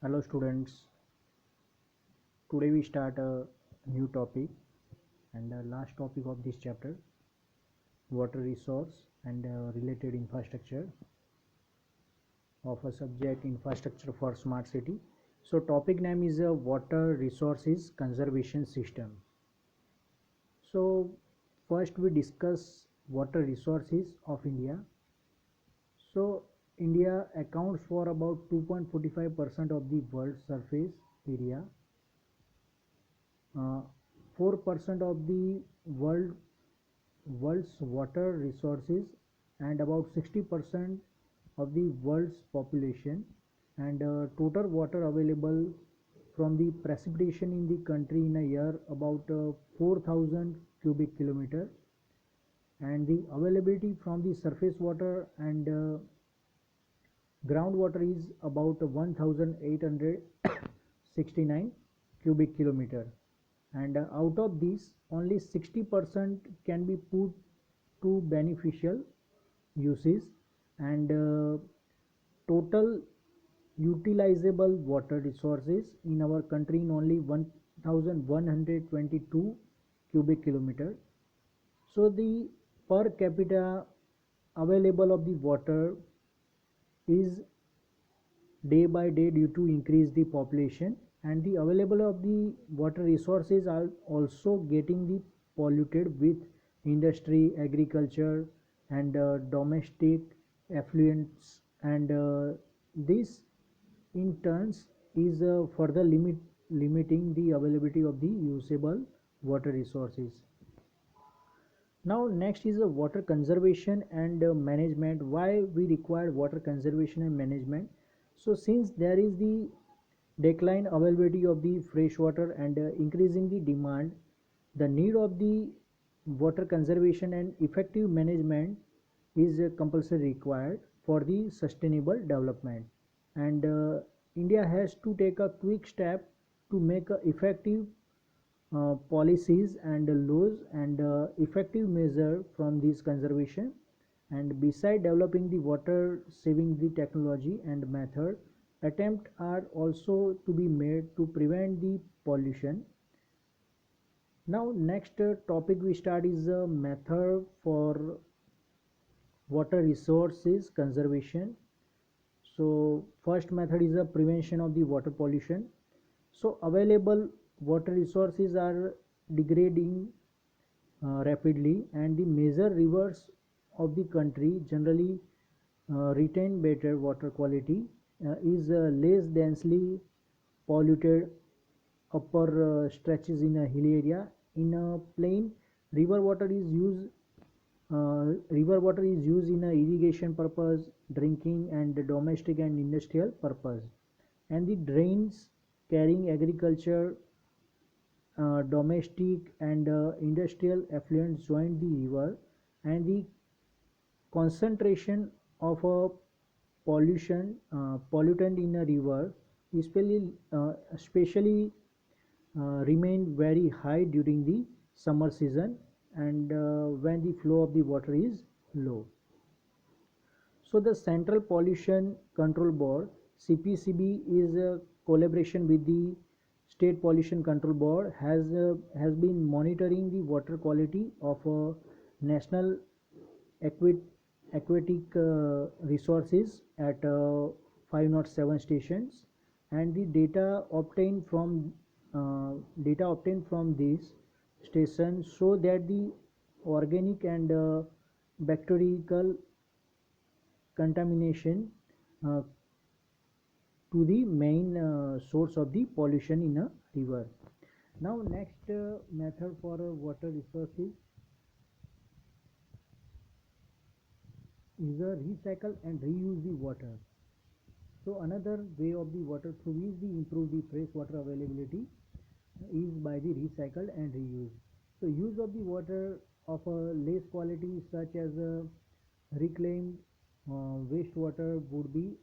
Hello students, today we start a new topic and the last topic of this chapter, water resource and related infrastructure of a subject infrastructure for smart city. So topic name is water resources conservation system. So first we discuss water resources of India. So India accounts for about 2.45% of the world's surface area, uh, 4% of the world's water resources and about 60% of the world's population, and total water available from the precipitation in the country in a year about 4000 cubic kilometer, and the availability from the surface water and groundwater is about 1869 cubic kilometer, and out of this only 60% can be put to beneficial uses, and total utilizable water resources in our country in only 1122 cubic kilometer. So the per capita available of the water is day by day due to increase the population, and the available of the water resources are also getting the polluted with industry, agriculture, and domestic effluents, and this in turns is further limiting the availability of the usable water resources. Now next is the water conservation and management. Why we require water conservation and management? So since there is the decline availability of the fresh water and increasing the demand, the need of the water conservation and effective management is compulsory required for the sustainable development, and India has to take a quick step to make effective policies and laws and effective measure from this conservation. And beside developing the water saving the technology and method, attempt are also to be made to prevent the pollution. Now next topic we start is a method for water resources conservation. So first method is a prevention of the water pollution. So available water resources are degrading rapidly, and the major rivers of the country generally retain better water quality, is less densely polluted upper stretches in a hilly area. In a plain, river water is used river water is used in a irrigation purpose, drinking, and domestic and industrial purpose, and the drains carrying agriculture, domestic, and industrial effluents join the river, and the concentration of a pollutant in a river especially remain very high during the summer season, and when the flow of the water is low. So the Central Pollution Control Board (CPCB) is a collaboration with the State Pollution Control Board has been monitoring the water quality of national aqui- aquatic resources at 507 stations, and the data obtained from these stations show that the organic and bacterial contamination uh, to the main source of the pollution in a river. Now next method for water resources is a recycle and reuse the water. So another way of the water through is the improve the fresh water availability is by the recycled and reuse. So use of the water of a less quality such as reclaimed wastewater would be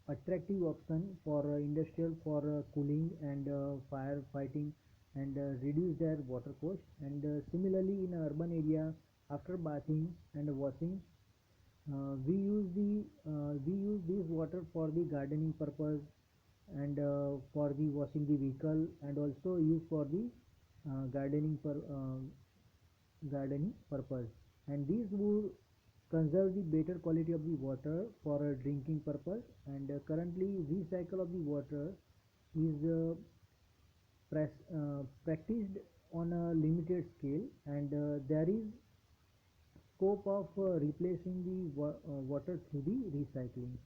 attractive option for industrial for cooling and fire fighting, and reduce their water cost. And similarly in urban area, after bathing and washing, we use this water for the gardening purpose, and for the washing the vehicle, and also used for the gardening purpose, and these would conserve the better quality of the water for a drinking purpose. And currently recycle of the water is practiced on a limited scale, and there is scope of replacing the water through the recycling.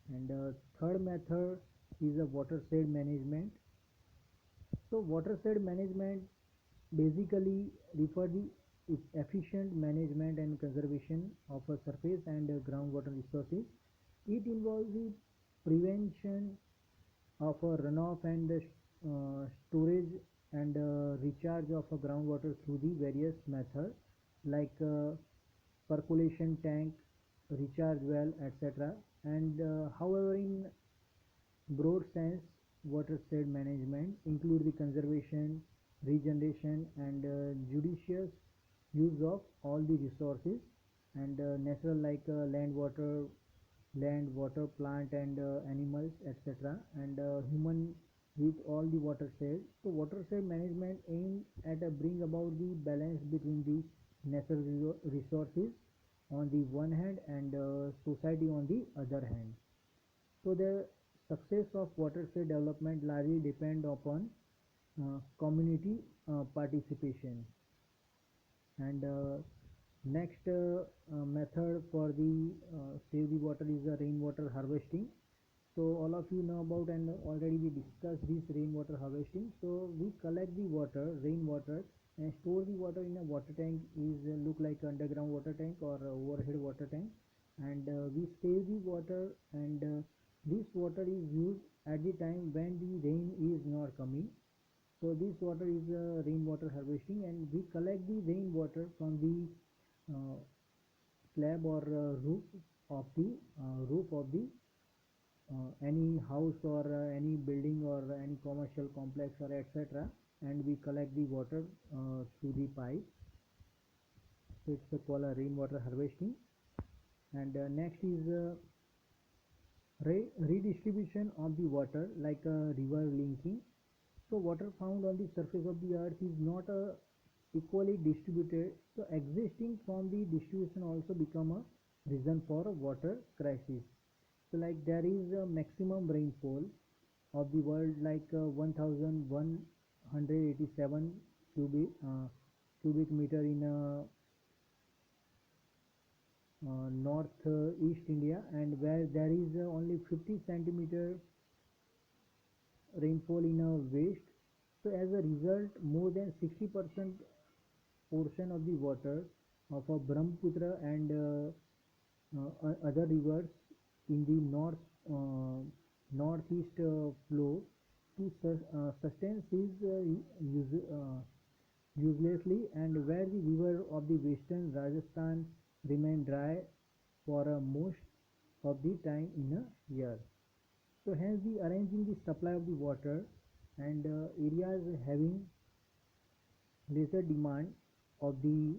And third method is a watershed management. So watershed management basically refer the efficient management and conservation of a surface and groundwater resources. It involves the prevention of a runoff and storage and recharge of a groundwater through the various methods like percolation tank, recharge well, etc. And however, in broad sense, watershed management include the conservation, regeneration, and judicious use of all the resources and natural like land, water, plant, and animals, etc. And human with all the watershed. So watershed management aim at bring about the balance between the natural resources on the one hand and society on the other hand. So the success of watershed development largely depend upon community participation. And next method for the save the water is the rainwater harvesting. So all of you know about, and already we discussed this rainwater harvesting. So we collect the water, rainwater, and store the water in a water tank, is look like underground water tank or overhead water tank. And we save the water, and this water is used at the time when the rain is not coming. So this water is rainwater harvesting, and we collect the rainwater from the uh, slab or roof of the any house or any building or any commercial complex or etc. And we collect the water through the pipe. So it's called a rainwater harvesting. And next is redistribution of the water like river linking. So water found on the surface of the earth is not equally distributed. So existing from the distribution also become a reason for a water crisis. So like there is a maximum rainfall of the world like 1187 cubic meter in north east India, and where there is only 50 centimeter rainfall in west. So as a result, more than 60% portion of the water of Brahmaputra and other rivers in the northeast flow to sustain is uselessly, and where the river of the western Rajasthan remain dry for most of the time in a year. So hence the arranging the supply of the water, and areas having lesser demand of the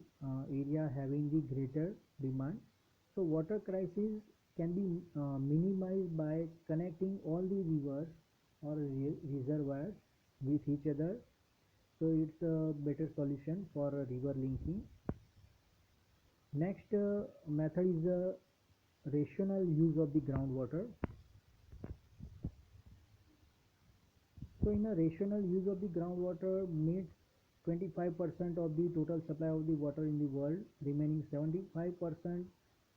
area having the greater demand. So water crisis can be minimized by connecting all the rivers or reservoirs with each other. So it's a better solution for river linking. Next method is the rational use of the groundwater. So in a rational use of the groundwater means 25% of the total supply of the water in the world, remaining 75%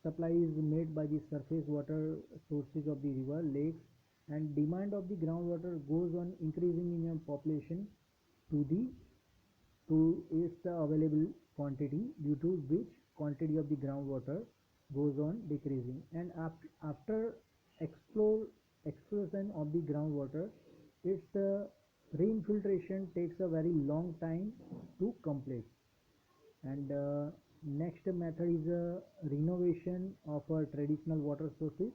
supply is made by the surface water sources of the river, lakes, and demand of the groundwater goes on increasing in a population to the to its available quantity, due to which quantity of the groundwater goes on decreasing. And after explore, explosion of the groundwater, its reinfiltration takes a very long time to complete. And next method is renovation of traditional water sources.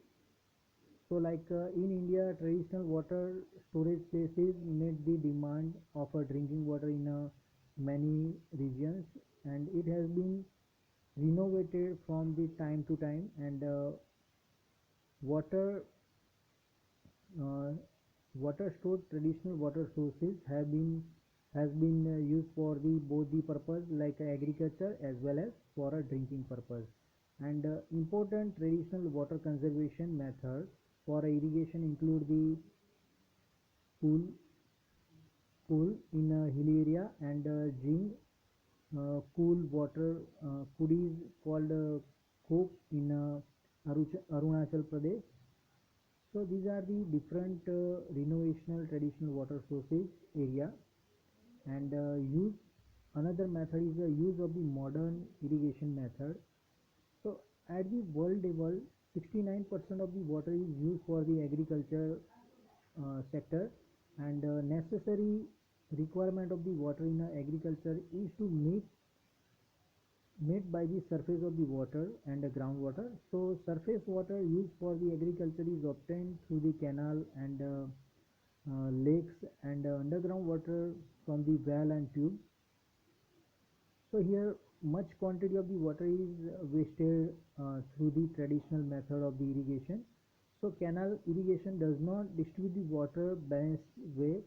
So like in India, traditional water storage places meet the demand of drinking water in many regions, and it has been renovated from the time to time. And water uh, water stored traditional water sources has been used for the both the purpose like agriculture as well as for a drinking purpose. And important traditional water conservation methods for irrigation include the pool pool in a hill area and jing cool water food is called Khop in Arunachal Pradesh. So these are the different renovational traditional water sources area. And use another method is the use of the modern irrigation method. So at the world level 69% of the water is used for the agriculture sector, and necessary requirement of the water in agriculture is to meet made by the surface of the water and the groundwater. So surface water used for the agriculture is obtained through the canal and lakes, and underground water from the well and tube. So here much quantity of the water is wasted through the traditional method of the irrigation. So canal irrigation does not distribute the water balanced way.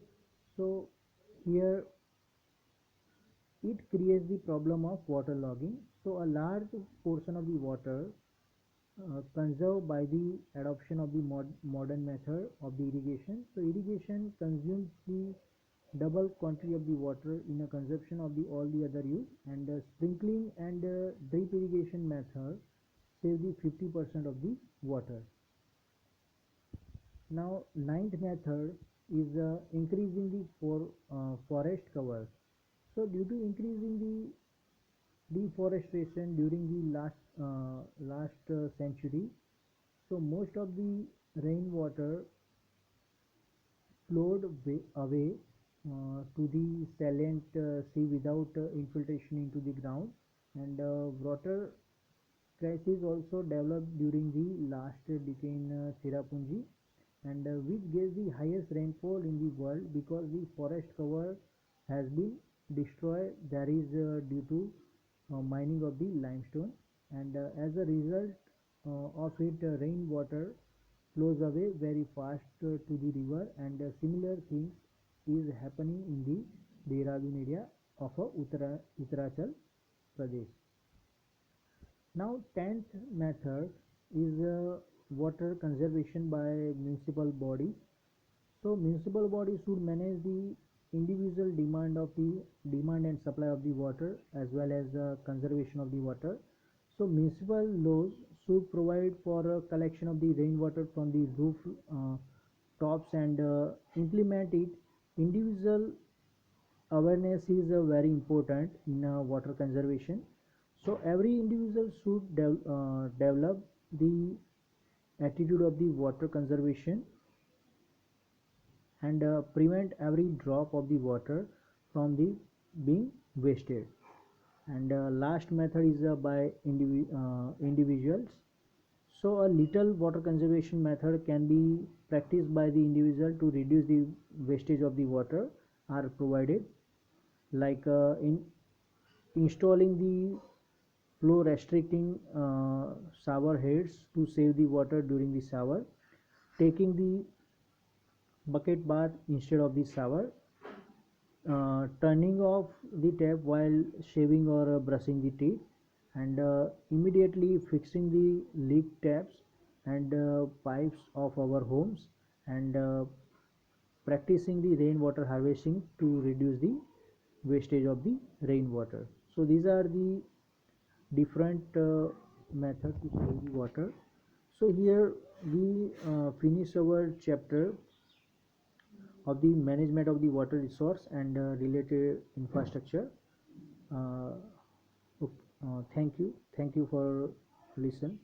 So here it creates the problem of water logging. So a large portion of the water conserved by the adoption of the modern method of the irrigation. So irrigation consumes the double quantity of the water in a consumption of the all the other use, and sprinkling and drip irrigation method save the 50% of the water. Now ninth method is increasing the forest cover. So due to increasing the deforestation during the last century, so most of the rainwater flowed away to the salient sea without infiltration into the ground, and water crisis also developed during the last decade in Cherrapunji, and which gave the highest rainfall in the world because the forest cover has been destroyed. That is due to mining of the limestone, and as a result of it, rainwater flows away very fast to the river, and similar things is happening in the Dehradun area of Uttarachal Pradesh. Now 10th method is water conservation by municipal bodies. So municipal bodies should manage the individual demand and supply of the water as well as conservation of the water. So municipal laws should provide for collection of the rainwater from the roof tops and implement it. Individual awareness is very important in water conservation. So every individual should develop the attitude of the water conservation and prevent every drop of the water from the being wasted. And last method is by individuals. So a little water conservation method can be practiced by the individual to reduce the wastage of the water are provided, like in installing the flow restricting shower heads to save the water during the shower, taking the bucket bath instead of the shower, turning off the tap while shaving or brushing the teeth, and immediately fixing the leak taps and pipes of our homes, and practicing the rainwater harvesting to reduce the wastage of the rainwater. So these are the different methods to save the water. So here we finish our chapter of the management of the water resource and related infrastructure. uh, thank you for listen.